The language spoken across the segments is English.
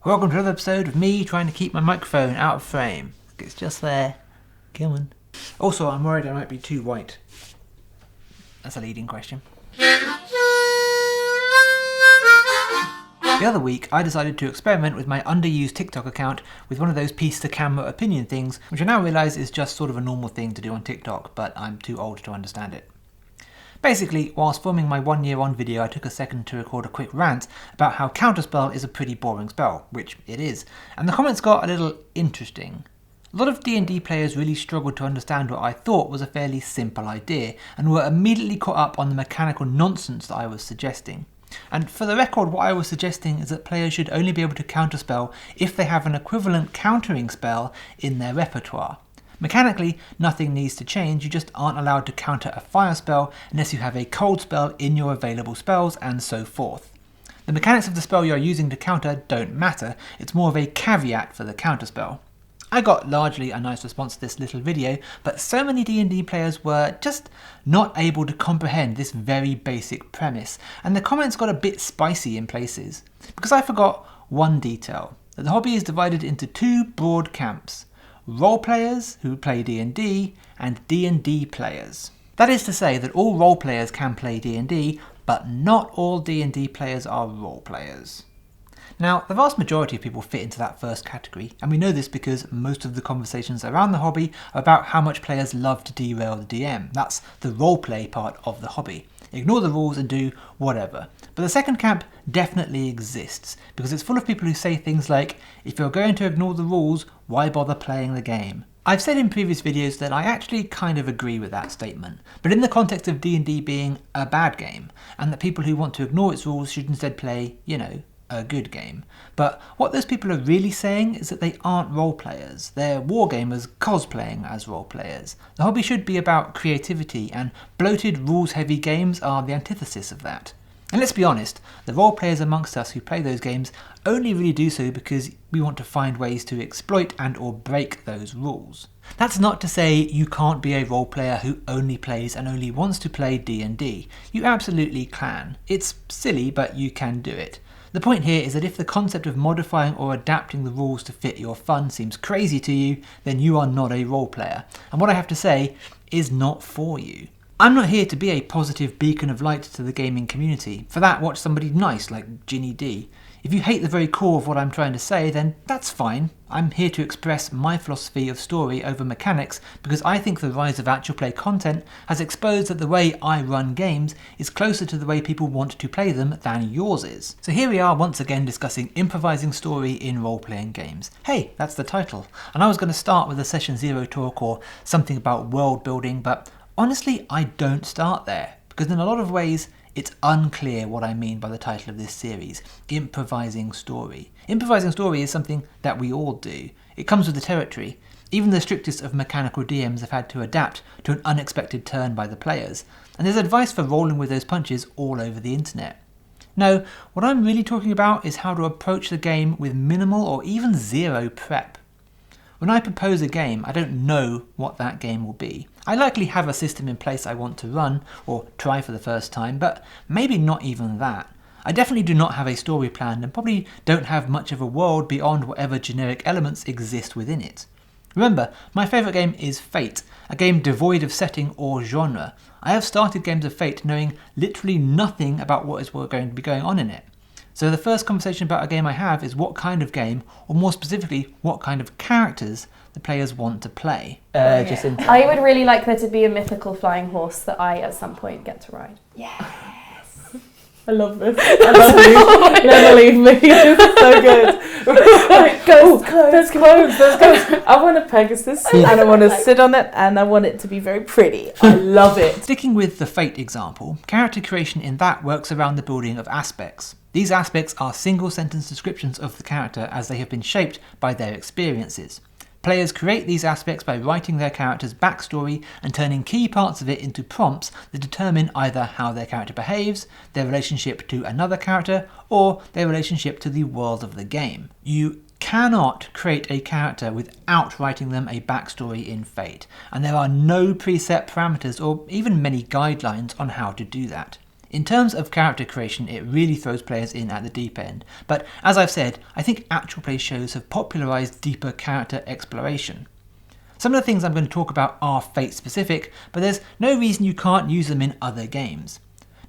Welcome to another episode of me trying to keep my microphone out of frame. It's just there. Come on. Also, I'm worried I might be too white. That's a leading question. The other week, I decided to experiment with my underused TikTok account with one of those piece-to-camera opinion things, which I now realise is just sort of a normal thing to do on TikTok, but I'm too old to understand it. Basically, whilst filming my 1 year on video, I took a second to record a quick rant about how Counterspell is a pretty boring spell, which it is, and the comments got a little interesting. A lot of D&D players really struggled to understand what I thought was a fairly simple idea, and were immediately caught up on the mechanical nonsense that I was suggesting. And for the record, what I was suggesting is that players should only be able to counterspell if they have an equivalent countering spell in their repertoire. Mechanically, nothing needs to change, you just aren't allowed to counter a fire spell unless you have a cold spell in your available spells, and so forth. The mechanics of the spell you're using to counter don't matter, it's more of a caveat for the counterspell. I got largely a nice response to this little video, but so many D&D players were just not able to comprehend this very basic premise, and the comments got a bit spicy in places. Because I forgot one detail, that the hobby is divided into two broad camps. Role players who play D&D and D&D players. That is to say that all role players can play D&D, but not all D&D players are role players. Now, the vast majority of people fit into that first category, and we know this because most of the conversations around the hobby are about how much players love to derail the DM. That's the roleplay part of the hobby. Ignore the rules and do whatever. But the second camp definitely exists, because it's full of people who say things like, if you're going to ignore the rules, why bother playing the game? I've said in previous videos that I actually kind of agree with that statement, but in the context of D&D being a bad game, and that people who want to ignore its rules should instead play, a good game. But what those people are really saying is that they aren't role players. They're wargamers cosplaying as role players. The hobby should be about creativity, and bloated rules-heavy games are the antithesis of that. And let's be honest, the role players amongst us who play those games only really do so because we want to find ways to exploit and or break those rules. That's not to say you can't be a role player who only plays and only wants to play D&D. You absolutely can. It's silly, but you can do it. The point here is that if the concept of modifying or adapting the rules to fit your fun seems crazy to you, then you are not a role player. And what I have to say is not for you. I'm not here to be a positive beacon of light to the gaming community. For that, watch somebody nice like Ginny D. If you hate the very core of what I'm trying to say, then that's fine. I'm here to express my philosophy of story over mechanics because I think the rise of actual play content has exposed that the way I run games is closer to the way people want to play them than yours is. So here we are once again discussing improvising story in role-playing games. Hey, that's the title. And I was going to start with a Session Zero talk or something about world building, but honestly, I don't start there, because in a lot of ways, it's unclear what I mean by the title of this series, Improvising Story. Improvising Story is something that we all do. It comes with the territory. Even the strictest of mechanical DMs have had to adapt to an unexpected turn by the players, and there's advice for rolling with those punches all over the internet. No, what I'm really talking about is how to approach the game with minimal or even zero prep. When I propose a game, I don't know what that game will be. I likely have a system in place I want to run, or try for the first time, but maybe not even that. I definitely do not have a story planned and probably don't have much of a world beyond whatever generic elements exist within it. Remember, my favourite game is Fate, a game devoid of setting or genre. I have started games of Fate knowing literally nothing about what is going to be going on in it. So the first conversation about a game I have is what kind of game, or more specifically, what kind of characters the players want to play. I would really like there to be a mythical flying horse that I, at some point, get to ride. Yes. I love this. I love you. Never leave me. This is so good. There's clothes. I want a Pegasus, and I want to sit on it, and I want it to be very pretty. I love it. Sticking with the Fate example, character creation in that works around the building of aspects. These aspects are single-sentence descriptions of the character as they have been shaped by their experiences. Players create these aspects by writing their character's backstory and turning key parts of it into prompts that determine either how their character behaves, their relationship to another character, or their relationship to the world of the game. You cannot create a character without writing them a backstory in Fate, and there are no preset parameters or even many guidelines on how to do that. In terms of character creation, it really throws players in at the deep end, but as I've said, I think actual play shows have popularised deeper character exploration. Some of the things I'm going to talk about are Fate specific, but there's no reason you can't use them in other games.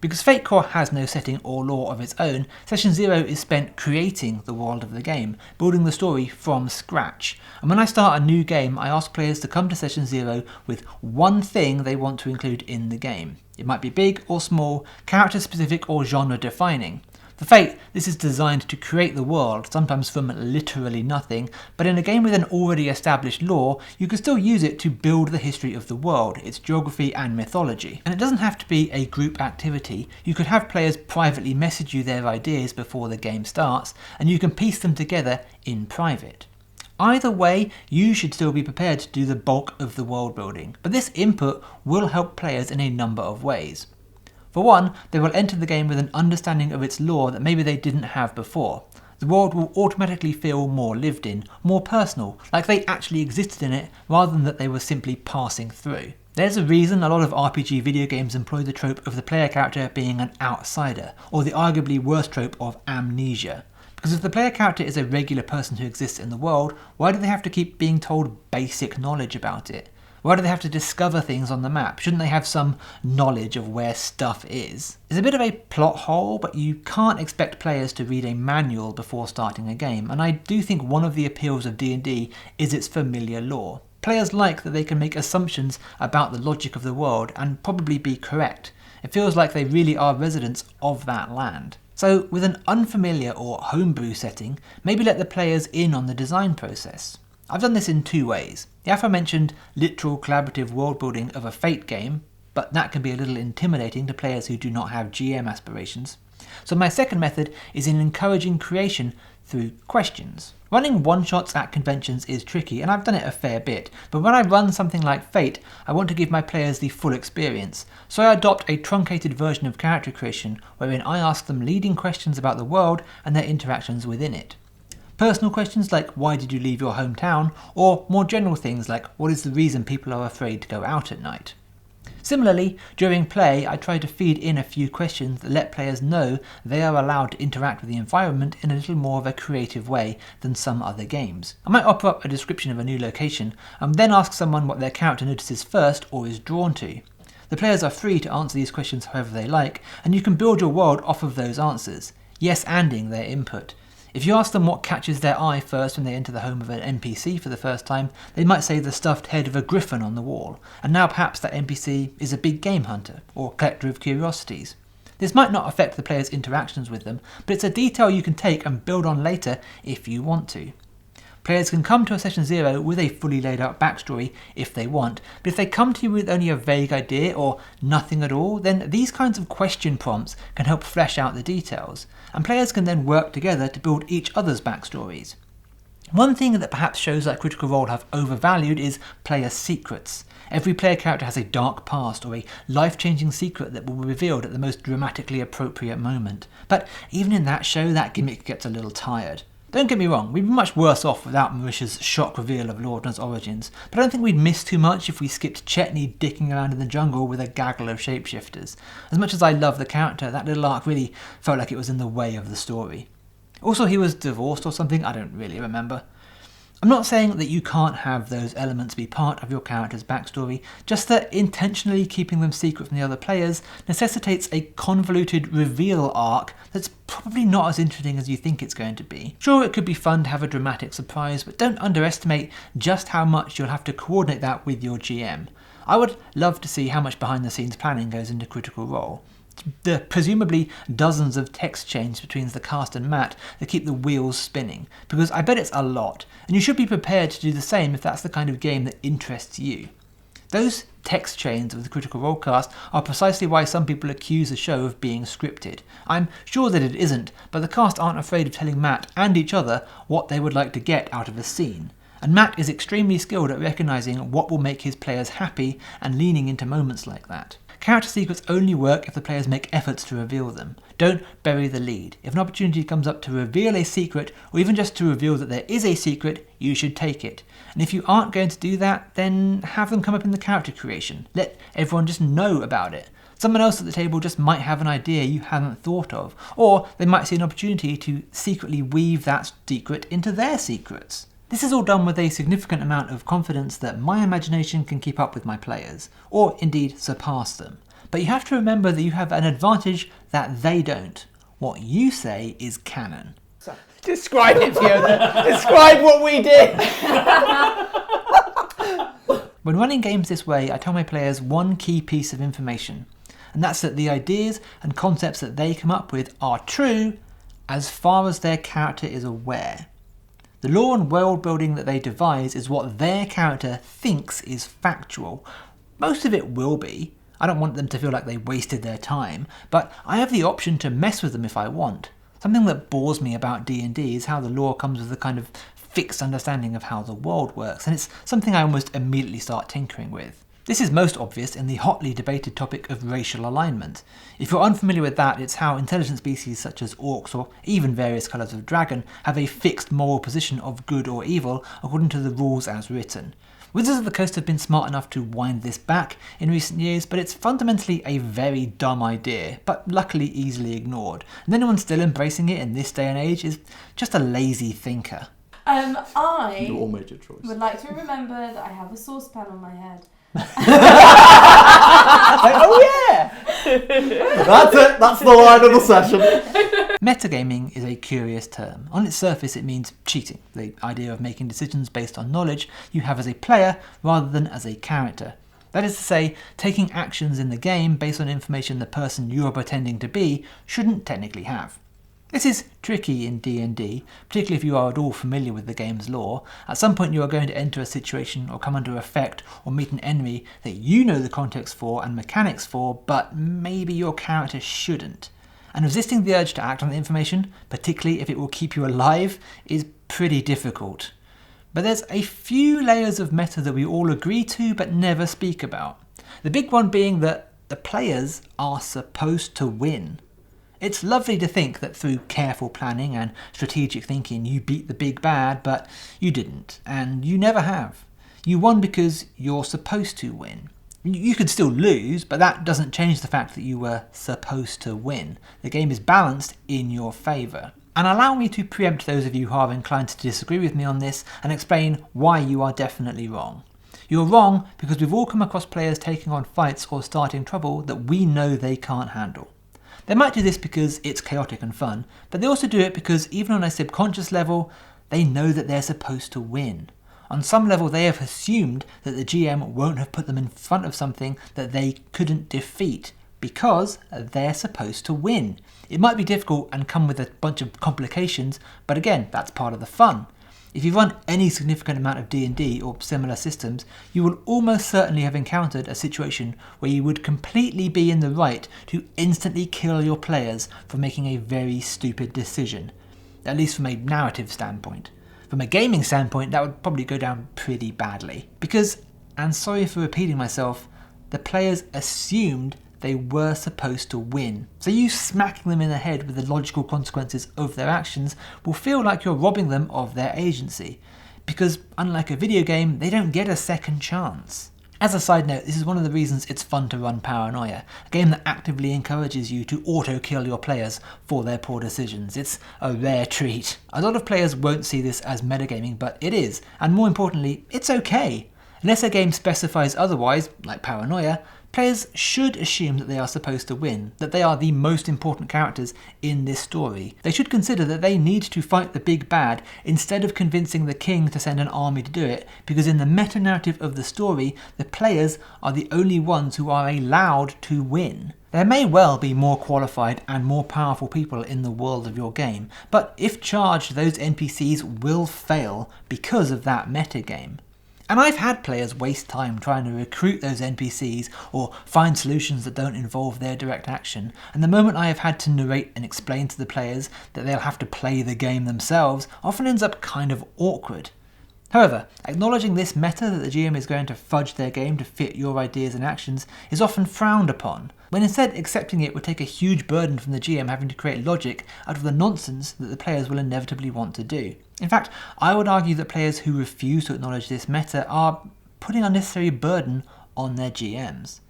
Because Fate Core has no setting or lore of its own, Session 0 is spent creating the world of the game, building the story from scratch. And when I start a new game, I ask players to come to Session 0 with one thing they want to include in the game. It might be big or small, character specific or genre defining. For Fate, this is designed to create the world, sometimes from literally nothing, but in a game with an already established lore, you can still use it to build the history of the world, its geography and mythology. And it doesn't have to be a group activity. You could have players privately message you their ideas before the game starts, and you can piece them together in private. Either way, you should still be prepared to do the bulk of the world building, but this input will help players in a number of ways. For one, they will enter the game with an understanding of its lore that maybe they didn't have before. The world will automatically feel more lived in, more personal, like they actually existed in it rather than that they were simply passing through. There's a reason a lot of RPG video games employ the trope of the player character being an outsider, or the arguably worse trope of amnesia. Because if the player character is a regular person who exists in the world, why do they have to keep being told basic knowledge about it? Why do they have to discover things on the map? Shouldn't they have some knowledge of where stuff is? It's a bit of a plot hole, but you can't expect players to read a manual before starting a game, and I do think one of the appeals of D&D is its familiar lore. Players like that they can make assumptions about the logic of the world and probably be correct. It feels like they really are residents of that land. So with an unfamiliar or homebrew setting, maybe let the players in on the design process. I've done this in two ways. The aforementioned literal collaborative world building of a Fate game, but that can be a little intimidating to players who do not have GM aspirations. So my second method is in encouraging creation through questions. Running one-shots at conventions is tricky, and I've done it a fair bit, but when I run something like Fate, I want to give my players the full experience, so I adopt a truncated version of character creation wherein I ask them leading questions about the world and their interactions within it. Personal questions like why did you leave your hometown, or more general things like what is the reason people are afraid to go out at night. Similarly, during play I try to feed in a few questions that let players know they are allowed to interact with the environment in a little more of a creative way than some other games. I might offer up a description of a new location and then ask someone what their character notices first or is drawn to. The players are free to answer these questions however they like, and you can build your world off of those answers, yes-anding their input. If you ask them what catches their eye first when they enter the home of an NPC for the first time, they might say the stuffed head of a griffin on the wall, and now perhaps that NPC is a big game hunter, or collector of curiosities. This might not affect the player's interactions with them, but it's a detail you can take and build on later if you want to. Players can come to a Session 0 with a fully laid out backstory if they want, but if they come to you with only a vague idea or nothing at all, then these kinds of question prompts can help flesh out the details, and players can then work together to build each other's backstories. One thing that perhaps shows like Critical Role have overvalued is player secrets. Every player character has a dark past or a life-changing secret that will be revealed at the most dramatically appropriate moment, but even in that show that gimmick gets a little tired. Don't get me wrong, we'd be much worse off without Marisha's shock reveal of Lorna's origins, but I don't think we'd miss too much if we skipped Chetney dicking around in the jungle with a gaggle of shapeshifters. As much as I love the character, that little arc really felt like it was in the way of the story. Also, he was divorced or something, I don't really remember. I'm not saying that you can't have those elements be part of your character's backstory, just that intentionally keeping them secret from the other players necessitates a convoluted reveal arc that's probably not as interesting as you think it's going to be. Sure, it could be fun to have a dramatic surprise, but don't underestimate just how much you'll have to coordinate that with your GM. I would love to see how much behind the scenes planning goes into Critical Role. The presumably dozens of text chains between the cast and Matt that keep the wheels spinning, because I bet it's a lot, and you should be prepared to do the same if that's the kind of game that interests you. Those text chains of the Critical Role cast are precisely why some people accuse the show of being scripted. I'm sure that it isn't, but the cast aren't afraid of telling Matt and each other what they would like to get out of a scene. And Matt is extremely skilled at recognising what will make his players happy and leaning into moments like that. Character secrets only work if the players make efforts to reveal them. Don't bury the lead. If an opportunity comes up to reveal a secret, or even just to reveal that there is a secret, you should take it. And if you aren't going to do that, then have them come up in the character creation. Let everyone just know about it. Someone else at the table just might have an idea you haven't thought of, or they might see an opportunity to secretly weave that secret into their secrets. This is all done with a significant amount of confidence that my imagination can keep up with my players, or indeed surpass them. But you have to remember that you have an advantage that they don't. What you say is canon. Describe it, Fiona. Describe what we did. When running games this way, I tell my players one key piece of information, and that's that the ideas and concepts that they come up with are true as far as their character is aware. The lore and world building that they devise is what their character thinks is factual. Most of it will be. I don't want them to feel like they wasted their time, but I have the option to mess with them if I want. Something that bores me about D&D is how the lore comes with a kind of fixed understanding of how the world works, and it's something I almost immediately start tinkering with. This is most obvious in the hotly debated topic of racial alignment. If you're unfamiliar with that, it's how intelligent species such as orcs or even various colours of dragon have a fixed moral position of good or evil according to the rules as written. Wizards of the Coast have been smart enough to wind this back in recent years, but it's fundamentally a very dumb idea, but luckily easily ignored. And anyone still embracing it in this day and age is just a lazy thinker. I You all made your choice. would like to remember that I have a saucepan on my head. Oh yeah! That's it. That's the line of the session. Metagaming is a curious term. On its surface it means cheating, the idea of making decisions based on knowledge you have as a player rather than as a character. That is to say, taking actions in the game based on information the person you are pretending to be shouldn't technically have. This is tricky in D&D, particularly if you are at all familiar with the game's lore. At some point you are going to enter a situation or come under effect or meet an enemy that you know the context for and mechanics for, but maybe your character shouldn't. And resisting the urge to act on the information, particularly if it will keep you alive, is pretty difficult. But there's a few layers of meta that we all agree to but never speak about. The big one being that the players are supposed to win. It's lovely to think that through careful planning and strategic thinking you beat the big bad, but you didn't, and you never have. You won because you're supposed to win. You could still lose, but that doesn't change the fact that you were supposed to win. The game is balanced in your favour. And allow me to preempt those of you who are inclined to disagree with me on this and explain why you are definitely wrong. You're wrong because we've all come across players taking on fights or starting trouble that we know they can't handle. They might do this because it's chaotic and fun, but they also do it because even on a subconscious level, they know that they're supposed to win. On some level, they have assumed that the GM won't have put them in front of something that they couldn't defeat because they're supposed to win. It might be difficult and come with a bunch of complications, but again, that's part of the fun. If you run any significant amount of D&D or similar systems, you will almost certainly have encountered a situation where you would completely be in the right to instantly kill your players for making a very stupid decision, at least from a narrative standpoint. From a gaming standpoint, that would probably go down pretty badly. Because, and sorry for repeating myself, the players assumed they were supposed to win. So you smacking them in the head with the logical consequences of their actions will feel like you're robbing them of their agency. Because unlike a video game, they don't get a second chance. As a side note, this is one of the reasons it's fun to run Paranoia, a game that actively encourages you to auto-kill your players for their poor decisions. It's a rare treat. A lot of players won't see this as metagaming, but it is, and more importantly, it's okay. Unless a game specifies otherwise, like Paranoia, players should assume that they are supposed to win, that they are the most important characters in this story. They should consider that they need to fight the big bad instead of convincing the king to send an army to do it, because in the meta-narrative of the story, the players are the only ones who are allowed to win. There may well be more qualified and more powerful people in the world of your game, but if charged, those NPCs will fail because of that metagame. And I've had players waste time trying to recruit those NPCs or find solutions that don't involve their direct action, and the moment I have had to narrate and explain to the players that they'll have to play the game themselves often ends up kind of awkward. However, acknowledging this meta that the GM is going to fudge their game to fit your ideas and actions is often frowned upon, when instead accepting it would take a huge burden from the GM having to create logic out of the nonsense that the players will inevitably want to do. In fact, I would argue that players who refuse to acknowledge this meta are putting unnecessary burden on their GMs.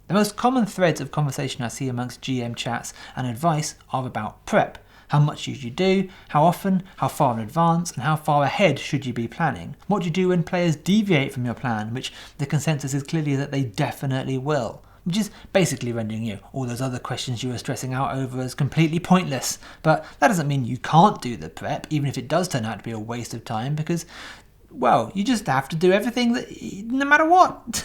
The most common threads of conversation I see amongst GM chats and advice are about prep. How much should you do, how often, how far in advance, and how far ahead should you be planning? What do you do when players deviate from your plan, which the consensus is clearly that they definitely will? Which is basically rendering all those other questions you were stressing out over as completely pointless. But that doesn't mean you can't do the prep, even if it does turn out to be a waste of time, because, well, you just have to do everything no matter what.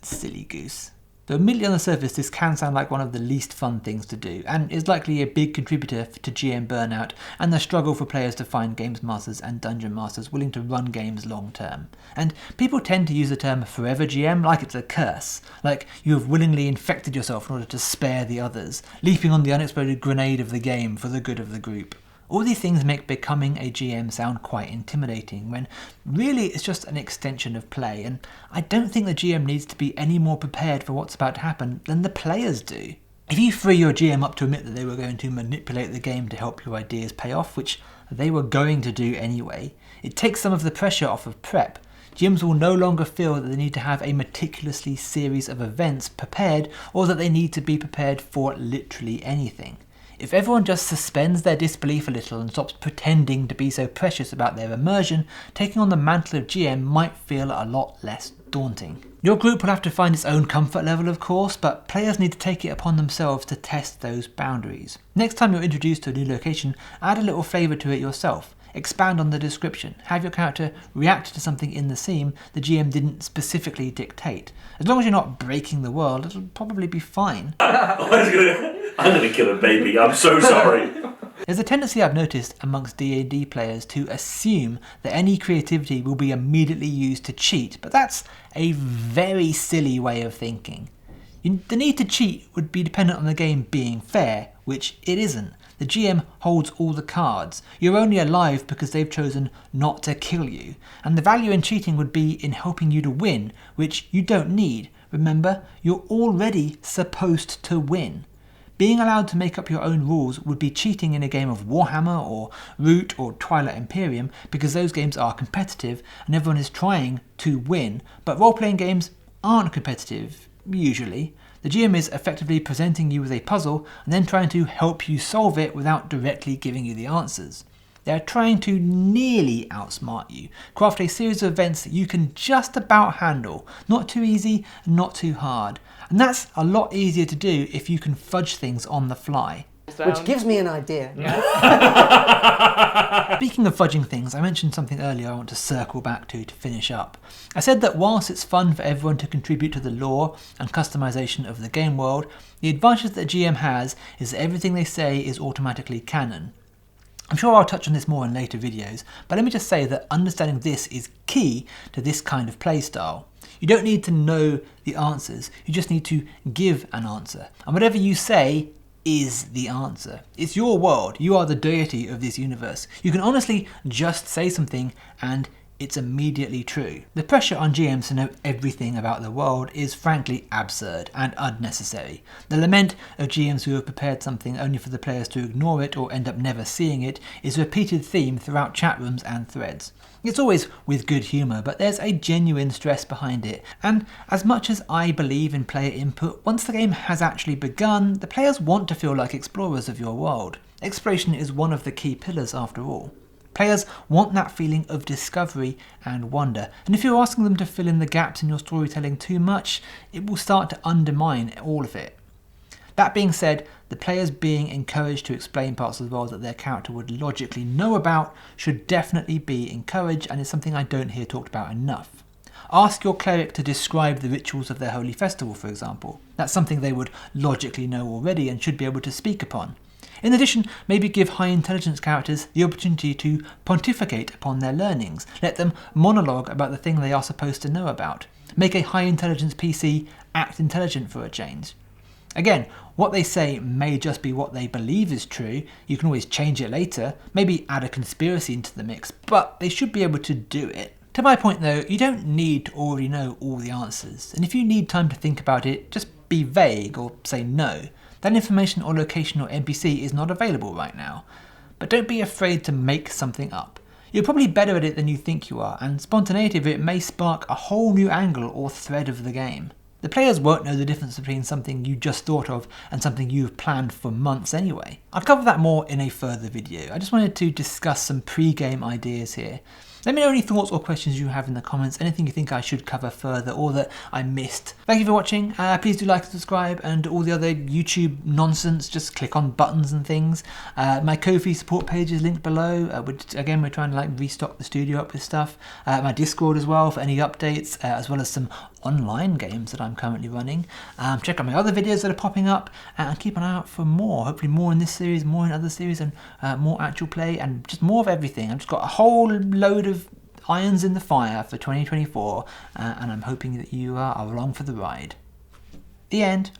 Silly goose. Though immediately on the surface this can sound like one of the least fun things to do, and is likely a big contributor to GM burnout and the struggle for players to find games masters and dungeon masters willing to run games long term. And people tend to use the term forever GM like it's a curse, like you have willingly infected yourself in order to spare the others, leaping on the unexploded grenade of the game for the good of the group. All these things make becoming a GM sound quite intimidating, when really it's just an extension of play, and I don't think the GM needs to be any more prepared for what's about to happen than the players do. If you free your GM up to admit that they were going to manipulate the game to help your ideas pay off, which they were going to do anyway, it takes some of the pressure off of prep. GMs will no longer feel that they need to have a meticulously series of events prepared, or that they need to be prepared for literally anything. If everyone just suspends their disbelief a little and stops pretending to be so precious about their immersion, taking on the mantle of GM might feel a lot less daunting. Your group will have to find its own comfort level, of course, but players need to take it upon themselves to test those boundaries. Next time you're introduced to a new location, add a little flavour to it yourself. Expand on the description. Have your character react to something in the scene the GM didn't specifically dictate. As long as you're not breaking the world, it'll probably be fine. I'm gonna kill a baby, I'm so sorry. There's a tendency I've noticed amongst D&D players to assume that any creativity will be immediately used to cheat, but that's a very silly way of thinking. The need to cheat would be dependent on the game being fair, which it isn't. The GM holds all the cards. You're only alive because they've chosen not to kill you, and the value in cheating would be in helping you to win, which you don't need. Remember, you're already supposed to win. Being allowed to make up your own rules would be cheating in a game of Warhammer or Root or Twilight Imperium, because those games are competitive and everyone is trying to win, but role-playing games aren't competitive, usually. The GM is effectively presenting you with a puzzle and then trying to help you solve it without directly giving you the answers. They're trying to nearly outsmart you, craft a series of events that you can just about handle, not too easy and not too hard. And that's a lot easier to do if you can fudge things on the fly. Which gives me an idea. Speaking of fudging things, I mentioned something earlier I want to circle back to finish up. I said that whilst it's fun for everyone to contribute to the lore and customization of the game world, the advantage that GM has is that everything they say is automatically canon. I'm sure I'll touch on this more in later videos, but let me just say that understanding this is key to this kind of playstyle. You don't need to know the answers, you just need to give an answer. And whatever you say is the answer. It's your world, you are the deity of this universe. You can honestly just say something and it's immediately true. The pressure on GMs to know everything about the world is frankly absurd and unnecessary. The lament of GMs who have prepared something only for the players to ignore it or end up never seeing it is a repeated theme throughout chat rooms and threads. It's always with good humour, but there's a genuine stress behind it, and as much as I believe in player input, once the game has actually begun, the players want to feel like explorers of your world. Exploration is one of the key pillars after all. Players want that feeling of discovery and wonder, and if you're asking them to fill in the gaps in your storytelling too much, it will start to undermine all of it. That being said, the players being encouraged to explain parts of the world that their character would logically know about should definitely be encouraged, and is something I don't hear talked about enough. Ask your cleric to describe the rituals of their holy festival, for example. That's something they would logically know already and should be able to speak upon. In addition, maybe give high intelligence characters the opportunity to pontificate upon their learnings. Let them monologue about the thing they are supposed to know about. Make a high intelligence PC act intelligent for a change. Again, what they say may just be what they believe is true. You can always change it later, maybe add a conspiracy into the mix, but they should be able to do it. To my point though, you don't need to already know all the answers, and if you need time to think about it, just be vague or say no. That information or location or NPC is not available right now. But don't be afraid to make something up. You're probably better at it than you think you are, and spontaneity of it may spark a whole new angle or thread of the game. The players won't know the difference between something you just thought of and something you've planned for months anyway. I'll cover that more in a further video. I just wanted to discuss some pre-game ideas here. Let me know any thoughts or questions you have in the comments, anything you think I should cover further or that I missed. Thank you for watching. Please do like and subscribe, and all the other YouTube nonsense, just click on buttons and things. My Ko-fi support page is linked below. Again, we're trying to like restock the studio up with stuff. My Discord as well for any updates, as well as some online games that I'm currently running. Check out my other videos that are popping up, and keep an eye out for more. Hopefully more in this series, more in other series, and more actual play, and just more of everything. I've just got a whole load of irons in the fire for 2024, and I'm hoping that you are along for the ride. The end.